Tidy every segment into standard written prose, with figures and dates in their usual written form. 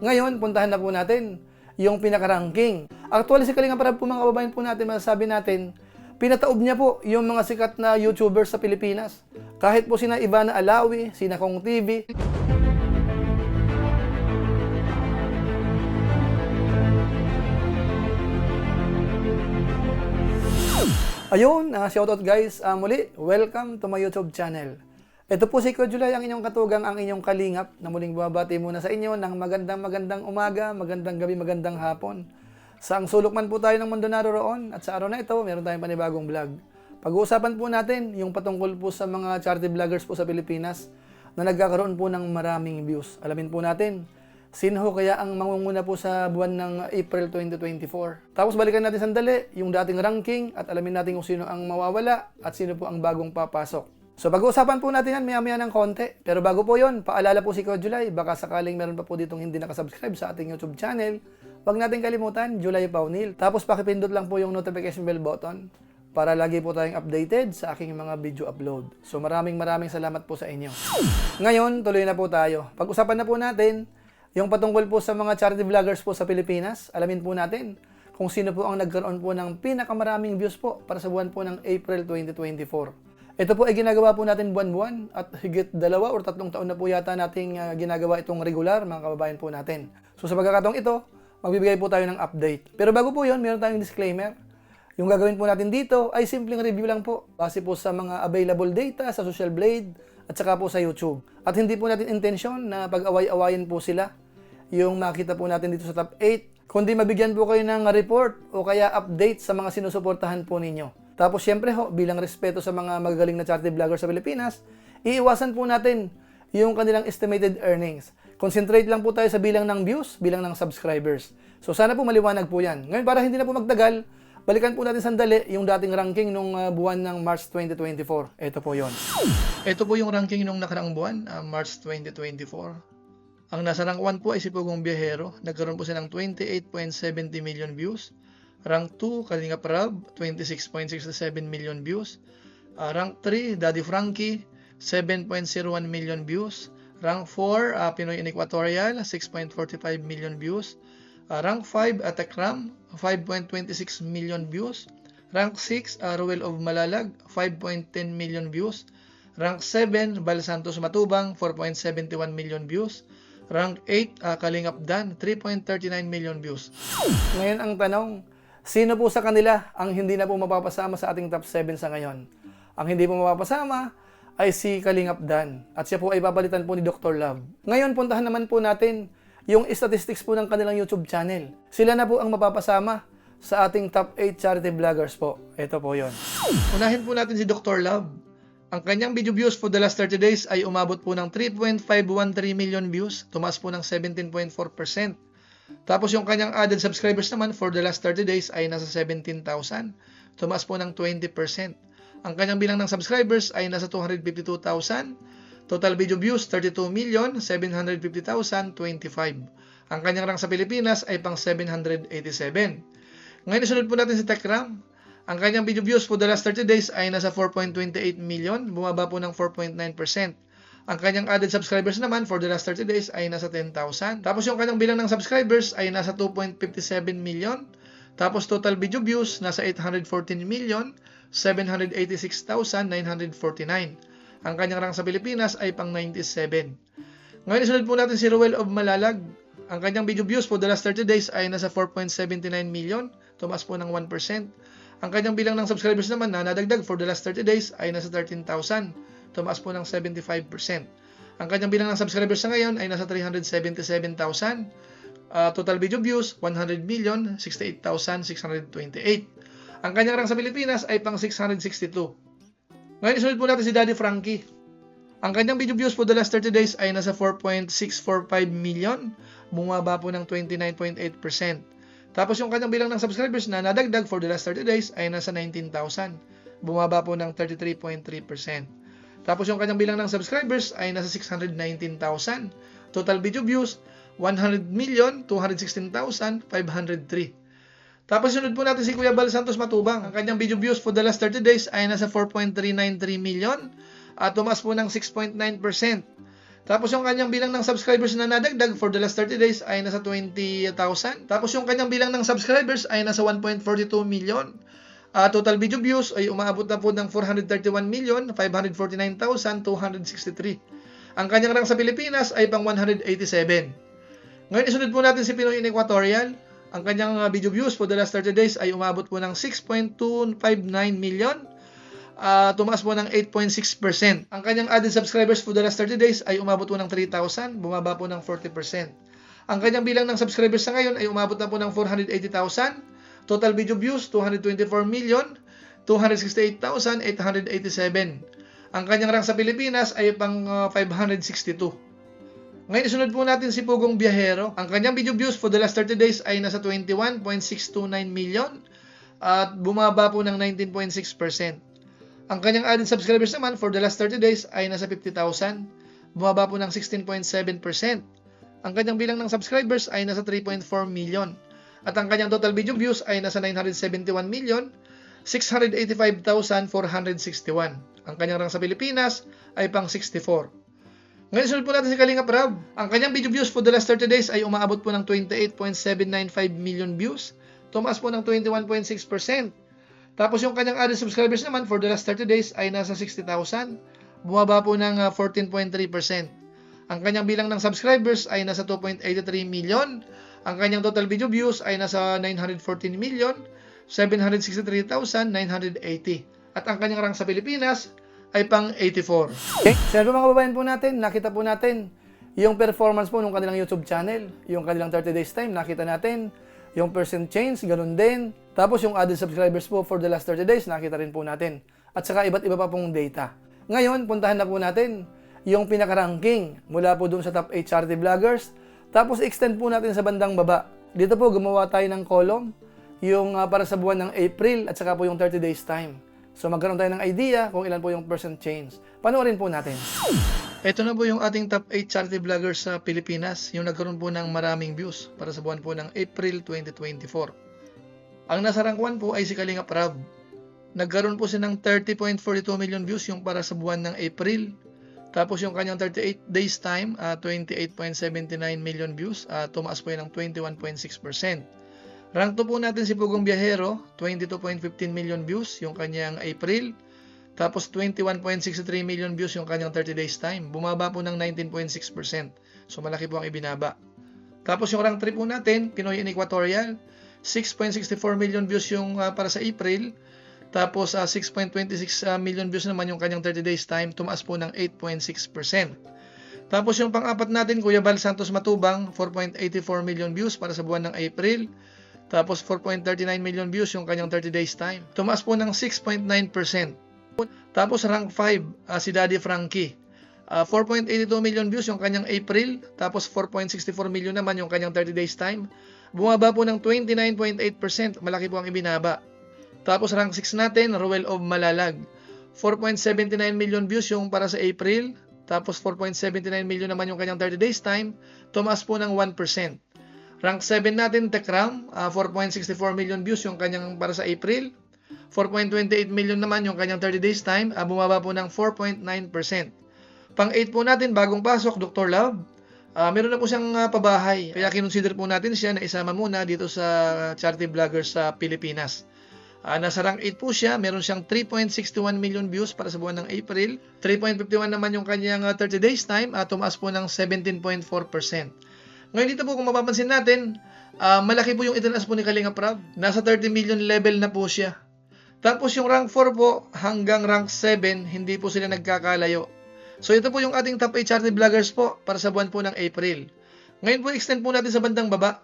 Ngayon, puntahan na po natin yung pinaka-ranking. Actually, si Kalinga Prab po mga kababayan po natin, masasabi natin, pinataob niya po yung mga sikat na YouTubers sa Pilipinas. Kahit po sina Ivana Alawi, sina Kong TV. Ayun, shoutout guys. Muli, welcome to my YouTube channel. Ito po si Kuya July, ang inyong katugang, ang inyong kalingap, na muling bumabati muna sa inyo ng magandang umaga, magandang gabi, magandang hapon. Saang sulok man po tayo ng mundo naroroon, at sa araw na ito, meron tayong panibagong vlog. Pag-uusapan po natin yung patungkol po sa mga charity vloggers po sa Pilipinas na nagkakaroon po ng maraming views. Alamin po natin, sino kaya ang mangunguna po sa buwan ng April 2024. Tapos balikan natin sandali yung dating ranking at alamin natin kung sino ang mawawala at sino po ang bagong papasok. So pag-uusapan po natin yan maya-maya ng konti. Pero bago po yon, paalala po si Kuya July, baka sakaling meron pa po ditong hindi nakasubscribe sa ating YouTube channel, huwag natin kalimutan, July Paunil. Tapos pakipindot lang po yung notification bell button para lagi po tayong updated sa aking mga video upload. So maraming salamat po sa inyo. Ngayon, tuloy na po tayo. Pag-usapan na po natin yung patungkol po sa mga charity vloggers po sa Pilipinas. Alamin po natin kung sino po ang nagkaroon po ng pinakamaraming views po para sa buwan po ng April 2024. Ito po ay ginagawa po natin buwan-buwan at higit 2 o 3 taon na po yata nating ginagawa itong regular, mga kababayan po natin. So sa pagkakataong ito, magbibigay po tayo ng update. Pero bago po yon, meron tayong disclaimer. Yung gagawin po natin dito ay simpleng review lang po base po sa mga available data sa Social Blade at saka po sa YouTube. At hindi po natin intensyon na pag-away-awayin po sila yung makita po natin dito sa top 8, kundi mabigyan po kayo ng report o kaya update sa mga sinusuportahan po ninyo. Tapos syempre ho, bilang respeto sa mga magagaling na charity vlogger sa Pilipinas, iiwasan po natin yung kanilang estimated earnings. Concentrate lang po tayo sa bilang ng views, bilang ng subscribers. So sana po maliwanag po yan. Ngayon para hindi na po magtagal, balikan po natin sandali yung dating ranking nung buwan ng March 2024. Ito po yon. Ito po yung ranking nung nakaraang buwan, March 2024. Ang nasa rank 1 po ay si Pugong Biyahero. Nagkaroon po siya ng 28.70 million views. Rank 2, Kalinga Prab, 26.67 million views. Rank 3, Daddy Frankie, 7.01 million views. Rank 4, Pinoy in Equatorial, 6.45 million views. Rank 5, Atakram, 5.26 million views. Rank 6, Ruel of Malalag, 5.10 million views. Rank 7, Bal Santos Matubang, 4.71 million views. Rank 8, Kalingap Dan, 3.39 million views. Ngayon ang tanong, sino po sa kanila ang hindi na po mapapasama sa ating top 7 sa ngayon? Ang hindi po mapapasama ay si Kalingap Dan at siya po ay papalitan po ni Dr. Love. Ngayon puntahan naman po natin yung statistics po ng kanilang YouTube channel. Sila na po ang mapapasama sa ating top 8 charity vloggers po. Ito po yon. Unahin po natin si Dr. Love. Ang kanyang video views for the last 30 days ay umabot po ng 3.513 million views, tumaas po ng 17.4%. Tapos yung kanyang added subscribers naman for the last 30 days ay nasa 17,000, tumaas po ng 20%. Ang kanyang bilang ng subscribers ay nasa 252,000, total video views 32,750,025. Ang kanyang rank sa Pilipinas ay pang 787. Ngayon isunod po natin si Tekram. Ang kanyang video views for the last 30 days ay nasa 4.28 million, bumaba po ng 4.9%. Ang kanyang added subscribers naman for the last 30 days ay nasa 10,000. Tapos yung kanyang bilang ng subscribers ay nasa 2.57 million. Tapos total video views nasa 814,786,949. Ang kanyang rank sa Pilipinas ay pang 97. Ngayon isunod po natin si Ruel of Malalag. Ang kanyang video views for the last 30 days ay nasa 4.79 million, tumaas po ng 1%. Ang kanyang bilang ng subscribers naman na nadagdag for the last 30 days ay nasa 13,000, tumaas po ng 75%. Ang kanyang bilang ng subscribers sa ngayon ay nasa 377,000. Total video views, 100,068,628. Ang kanyang rank sa Pilipinas ay pang 662. Ngayon isunod po natin si Daddy Frankie. Ang kanyang video views for the last 30 days ay nasa 4.645 million, bumaba po ng 29.8%. Tapos yung kanyang bilang ng subscribers na nadagdag for the last 30 days ay nasa 19,000, bumaba po ng 33.3%. Tapos yung kanyang bilang ng subscribers ay nasa 619,000. Total video views, 100,216,503. Tapos sunod po natin si Kuya Bal Santos Matubang. Ang kanyang video views for the last 30 days ay nasa 4.393 million at tumaas po ng 6.9%. Tapos yung kanyang bilang ng subscribers na nadagdag for the last 30 days ay nasa 20,000. Tapos yung kanyang bilang ng subscribers ay nasa 1.42 million. Total video views ay umaabot na po ng 431,549,263. Ang kanyang rank sa Pilipinas ay pang 187. Ngayon isunod po natin si Pinoy in Equatorial. Ang kanyang video views for the last 30 days ay umabot po ng 6.259 million. Tumaas po ng 8.6%. Ang kanyang added subscribers for the last 30 days ay umabot po ng 3,000, bumaba po ng 40%. Ang kanyang bilang ng subscribers sa ngayon ay umabot na po ng 480,000. Total video views, 224,268,887. Ang kanyang rank sa Pilipinas ay pang 562. Ngayon, isunod po natin si Pugong Biyahero. Ang kanyang video views for the last 30 days ay nasa 21.629 million at bumaba po ng 19.6%. Ang kanyang added subscribers naman for the last 30 days ay nasa 50,000, bumaba po ng 16.7%. Ang kanyang bilang ng subscribers ay nasa 3.4 million. At ang kanyang total video views ay nasa 971,685,461. Ang kanyang rank sa Pilipinas ay pang 64. Ngayon, sunod po natin si Kalingap Rab. Ang kanyang video views for the last 30 days ay umaabot po ng 28.795 million views. Tumaas po ng 21.6%. Tapos yung kanyang added subscribers naman for the last 30 days ay nasa 60,000. Bumaba po ng 14.3%. Ang kanyang bilang ng subscribers ay nasa 2.83 million. Ang kanyang total video views ay nasa 914,763,980. At ang kanyang rank sa Pilipinas ay pang 84. Okay, sir, mga kababayan po natin, nakita po natin yung performance po ng kanilang YouTube channel. Yung kanilang 30 days time, nakita natin. Yung percent change, ganun din. Tapos yung added subscribers po for the last 30 days, nakita rin po natin. At saka iba't iba pa pong data. Ngayon, puntahan na po natin yung pinaka-ranking mula po dun sa top 8 charity vloggers. Tapos extend po natin sa bandang baba. Dito po gumawa tayo ng column, yung para sa buwan ng April at saka po yung 30 days time. So magkaroon tayo ng idea kung ilan po yung percent change. Panoorin po natin. Ito na po yung ating top 8 charity vloggers sa Pilipinas, yung nagkaroon po ng maraming views para sa buwan po ng April 2024. Ang nasa rank 1 po ay si Kalingap Rab. Nagkaroon po siya ng 30.42 million views yung para sa buwan ng April. Tapos yung kanyang 38 days time, 28.79 million views, tumaas po yan ng 21.6%. Rank 2 po natin si Pugong Biyahero, 22.15 million views yung kanyang April. Tapos 21.63 million views yung kanyang 30 days time. Bumaba po ng 19.6%. So malaki po ang ibinaba. Tapos yung rank 3 po natin, Pinoy in Equatorial, 6.64 million views yung para sa April. Tapos 6.26 million views naman yung kanyang 30 days time, tumaas po ng 8.6%. Tapos yung pang-apat natin, Kuya Bal Santos Matubang, 4.84 million views para sa buwan ng April. Tapos 4.39 million views yung kanyang 30 days time. Tumaas po ng 6.9%. Tapos rank 5, si Daddy Frankie. 4.82 million views yung kanyang April. Tapos 4.64 million naman yung kanyang 30 days time. Bumaba po ng 29.8%. Malaki po ang ibinaba. Tapos rank 6 natin, Ruel of Malalag. 4.79 million views yung para sa April. Tapos 4.79 million naman yung kanyang 30 days time. Tumaas po ng 1%. Rank 7 natin, Tekram. 4.64 million views yung kanyang para sa April. 4.28 million naman yung kanyang 30 days time. Bumaba po ng 4.9%. Pang 8 po natin, bagong pasok, Dr. Love. Meron na po siyang pabahay. Kaya kinonsider po natin siya na isama muna dito sa charity vloggers sa Pilipinas. Nasa rank 8 po siya, meron siyang 3.61 million views para sa buwan ng April. 3.51 naman yung kanyang 30 days time, tumaas po ng 17.4%. Ngayon dito po kung mapapansin natin, malaki po yung itinaas po ni Kalingap Rab. Nasa 30 million level na po siya. Tapos yung rank 4 po hanggang rank 7, hindi po sila nagkakalayo. So ito po yung ating top 8 charity vloggers po para sa buwan po ng April. Ngayon po extend po natin sa bandang baba.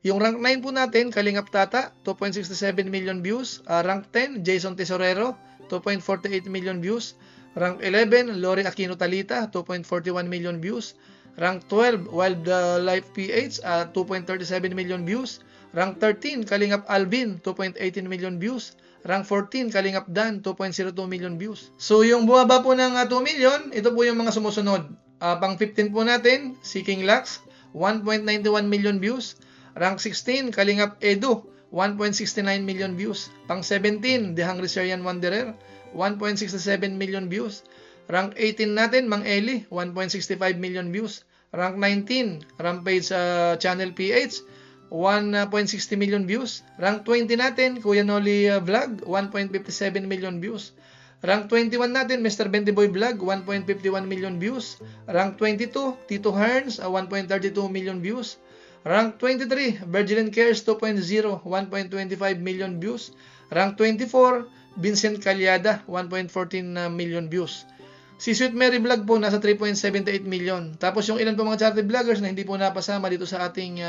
Yung rank 9 po natin, Kalingap Tata, 2.67 million views. Rank 10, Jason Tesorero, 2.48 million views. Rank 11, Lori Aquino Talita, 2.41 million views. Rank 12, Wildlife PH, 2.37 million views. Rank 13, Kalingap Alvin, 2.18 million views. Rank 14, Kalingap Dan, 2.02 million views. So yung bumaba po ng 2 million, ito po yung mga sumusunod. Pang 15 po natin, si King Lax, 1.91 million views. Rank 16, Kalingap Edu, 1.69 million views. Pang 17, The Hungry Syrian Wanderer, 1.67 million views. Rank 18 natin, Mang Eli, 1.65 million views. Rank 19, Rampage Channel PH, 1.60 million views. Rank 20 natin, Kuya Noli Vlog, 1.57 million views. Rank 21 natin, Mr. Bendy Boy Vlog, 1.51 million views. Rank 22, Tito Hearns, 1.32 million views. Rank 23, Virgilin Cares 2.0, 1.25 million views. Rank 24, Vincent Calyada, 1.14 million views. Si Sweet Mary Vlog po, nasa 3.78 million. Tapos yung ilan po mga charity vloggers na hindi po napasama dito sa ating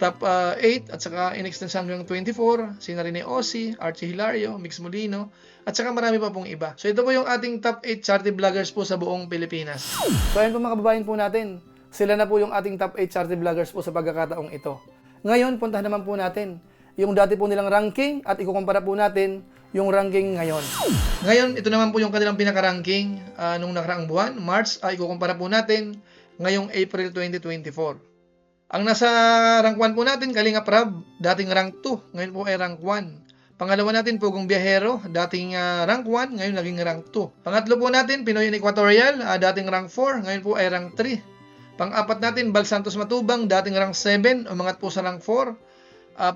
top 8 at saka in-extend hanggang 24, sina Rene Osi, Archie Hilario, Mix Molino, at saka marami pa pong iba. So ito po yung ating top 8 charity vloggers po sa buong Pilipinas. So ayun po mga kababayan po natin, sila na po yung ating top 8 charity vloggers po sa pagkakataong ito. Ngayon, puntahan naman po natin yung dati po nilang ranking at ikukumpara po natin yung ranking ngayon. Ngayon, ito naman po yung kanilang pinaka-ranking nung nakaraang buwan, March, ikukumpara po natin ngayong April 2024. Ang nasa rank 1 po natin, Kalinga Prab, dating rank 2, ngayon po ay rank 1. Pangalawa natin, Pugong Biyahero, dating rank 1, ngayon naging rank 2. Pangatlo po natin, Pinoy Equatorial, dating rank 4, ngayon po ay rank 3. Pang-apat natin, Bal Santos Matubang, dating rank 7, umangat po sa rank 4.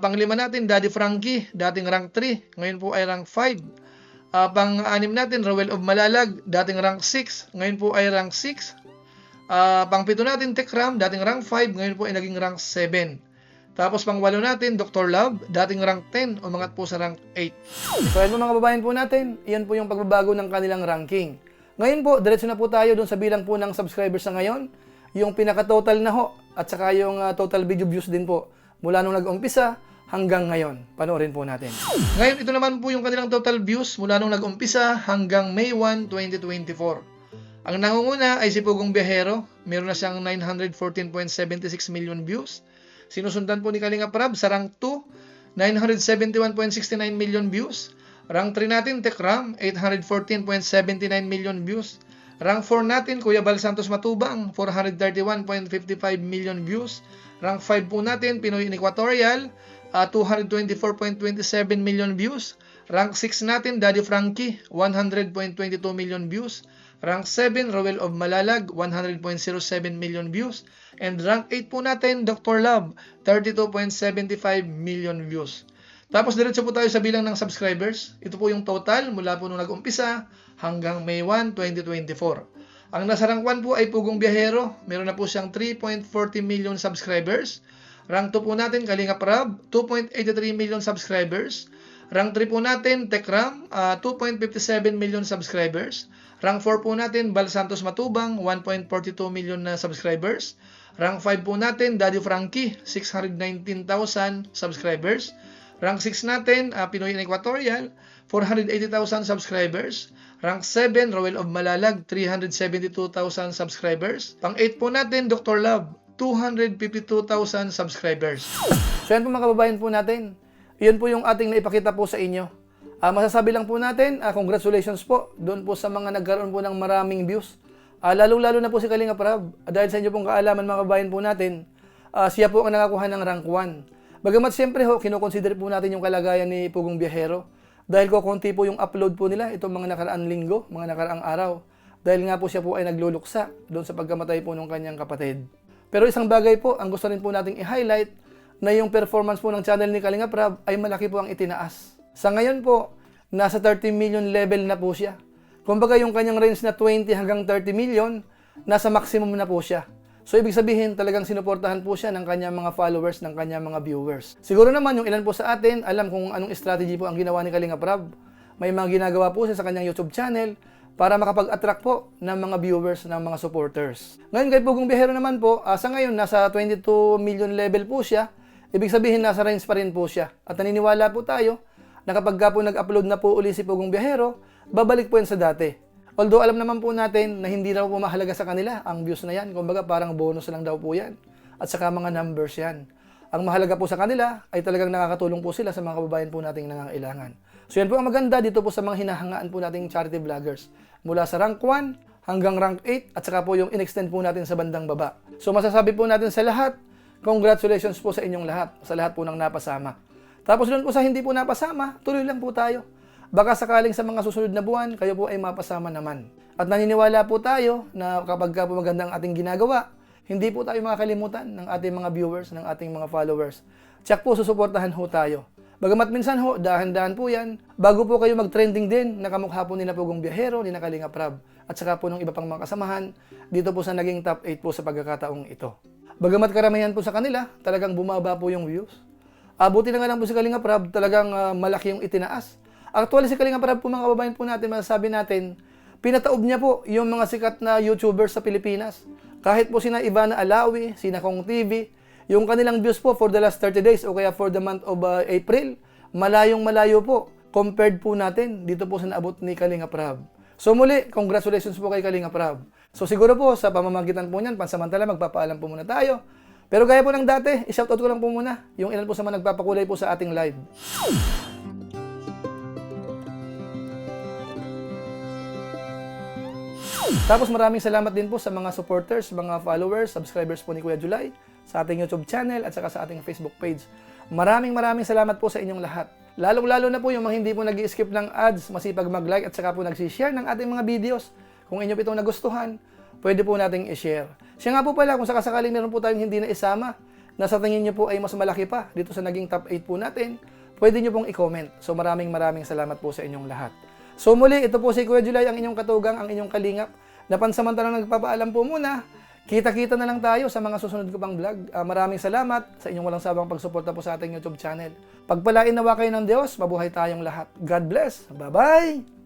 Pang-lima natin, Daddy Frankie, dating rank 3, ngayon po ay rank 5. Pang-anim natin, Rowell of Malalag, dating rank 6, ngayon po ay rank 6. Pang-pito natin, Tekram, dating rank 5, ngayon po ay naging rank 7. Tapos pang-walo natin, Dr. Love, dating rank 10, umangat po sa rank 8. So ayun po mga kababayan po natin, iyan po yung pagbabago ng kanilang ranking. Ngayon po, diretso na po tayo dun sa bilang po ng subscribers na ngayon, yung pinaka-total na ho, at saka yung total video views din po, mula nung nag-umpisa hanggang ngayon. Panoorin po natin. Ngayon, ito naman po yung kanilang total views mula nung nag-umpisa hanggang May 1, 2024. Ang nangunguna ay si Pugong Biyahero, meron na siyang 914.76 million views. Sinusundan po ni Kalinga Prab sa rank 2, 971.69 million views. Rank 3 natin, Tekram, 814.79 million views. Rank 4 natin, Kuya Bal Santos Matubang, 431.55 million views. Rank 5 po natin, Pinoy Equatorial, 224.27 million views. Rank 6 natin, Daddy Frankie, 100.22 million views. Rank 7, Rowell of Malalag, 100.07 million views. And rank 8 po natin, Dr. Love, 32.75 million views. Tapos diretso po tayo sa bilang ng subscribers. Ito po yung total mula po nung nag-umpisa hanggang May 1, 2024. Ang nasa rank 1 po ay Pugong Biyahero. Meron na po siyang 3.40 million subscribers. Rank 2 po natin, Kalinga Prab, 2.83 million subscribers. Rank 3 po natin, Tekram, 2.57 million subscribers. Rank 4 po natin, Bal Santos Matubang, 1.42 million na subscribers. Rank 5 po natin, Daddy Frankie, 619,000 subscribers. Rank 6 natin, Pinoy Equatorial, 480,000 subscribers. Rank 7, Rowell of Malalag, 372,000 subscribers. Pang 8 po natin, Dr. Love, 252,000 subscribers. So yan po mga kababayan po natin. Iyon po yung ating naipakita po sa inyo. Masasabi lang po natin, congratulations po doon po sa mga nagkaroon po ng maraming views. Lalong-lalo na po si Kalinga Prab. Dahil sa inyo pong kaalaman mga kababayan po natin, siya po ang nakakuha ng rank 1. Bagamat siyempre ho, kinoconsider po natin yung kalagayan ni Pugong Biyahero. Dahil ko konti po yung upload po nila itong mga nakaraang linggo, mga nakaraang araw. Dahil nga po siya po ay nagluluksa doon sa pagkamatay po ng kanyang kapatid. Pero isang bagay po, ang gusto rin po nating i-highlight na yung performance po ng channel ni Kalinga Prab ay malaki po ang itinaas. Sa ngayon po, nasa 30 million level na po siya. Kumbaga yung kanyang range na 20 hanggang 30 million, nasa maximum na po siya. So ibig sabihin talagang sinuportahan po siya ng kanyang mga followers, ng kanyang mga viewers. Siguro naman yung ilan po sa atin, alam kung anong strategy po ang ginawa ni Kalinga Prab. May mga ginagawa po siya sa kanyang YouTube channel para makapag-attract po ng mga viewers, ng mga supporters. Ngayon kay Pugong Biyahero naman po, sa ngayon nasa 22 million level po siya. Ibig sabihin nasa range pa rin po siya. At naniniwala po tayo na kapag po nag-upload na po uli si Pugong Biyahero, babalik po yan sa dati. Although alam naman po natin na hindi raw po mahalaga sa kanila ang views na yan. Kumbaga parang bonus lang daw po yan. At saka mga numbers yan. Ang mahalaga po sa kanila ay talagang nakakatulong po sila sa mga kababayan po nating nangangailangan. So yan po ang maganda dito po sa mga hinahangaan po nating charity vloggers. Mula sa rank 1 hanggang rank 8 at saka po yung in-extend po natin sa bandang baba. So masasabi po natin sa lahat, congratulations po sa inyong lahat. Sa lahat po ng napasama. Tapos doon po sa hindi po napasama, tuloy lang po tayo. baka sakaling sa mga susunod na buwan, kayo po ay mapasama naman. At naniniwala po tayo na kapag po maganda ang ating ginagawa, hindi po tayo makakalimutan ng ating mga viewers, ng ating mga followers. Tsak po, susuportahan ho tayo. Bagamat minsan ho, dahan-dahan po yan, bago po kayo mag-trending din, nakamukha po ni na Pugong Biyahero, ni na Kalinga Prab, at saka po ng iba pang mga kasamahan, dito po sa naging top 8 po sa pagkakataong ito. Bagamat karamihan po sa kanila, talagang bumaba po yung views. Buti na nga lang po si Kalinga Prab, talagang malaki yung itinaas. Actually, si Kalinga Prab po mga kababayan po natin, masasabi natin, pinataob niya po yung mga sikat na YouTubers sa Pilipinas. Kahit po sina Ivana Alawi, sina Kong TV, yung kanilang views po for the last 30 days o kaya for the month of April, malayong malayo po compared po natin dito po sa naabot ni Kalinga Prab. So muli, congratulations po kay Kalinga Prab. So siguro po sa pamamagitan po niyan, pansamantala magpapaalam po muna tayo. Pero gaya po ng dati, i-shoutout ko lang po muna yung ilan po sa mga nagpapakulay po sa ating live. Tapos maraming salamat din po sa mga supporters, mga followers, subscribers po ni Kuya July sa ating YouTube channel at saka sa ating Facebook page. Maraming salamat po sa inyong lahat. Lalong-lalo na po yung mga hindi po nag-i-skip ng ads, masipag mag-like at saka po nag-share ng ating mga videos. Kung inyo po itong nagustuhan, pwede po nating i-share. Siya nga po pala, kung sakasakaling meron po tayong hindi na isama, na sa tingin nyo po ay mas malaki pa dito sa naging top 8 po natin, pwede nyo pong i-comment. So maraming salamat po sa inyong lahat. So muli, ito po si Kuya July, ang inyong katugang, ang inyong kalingap, na pansamantalang nagpapaalam po muna. Kita-kita na lang tayo sa mga susunod ko pang vlog. Maraming salamat sa inyong walang sabang pagsuporta po sa ating YouTube channel. Pagpalain nawa kayo ng Diyos, mabuhay tayong lahat. God bless. Bye-bye!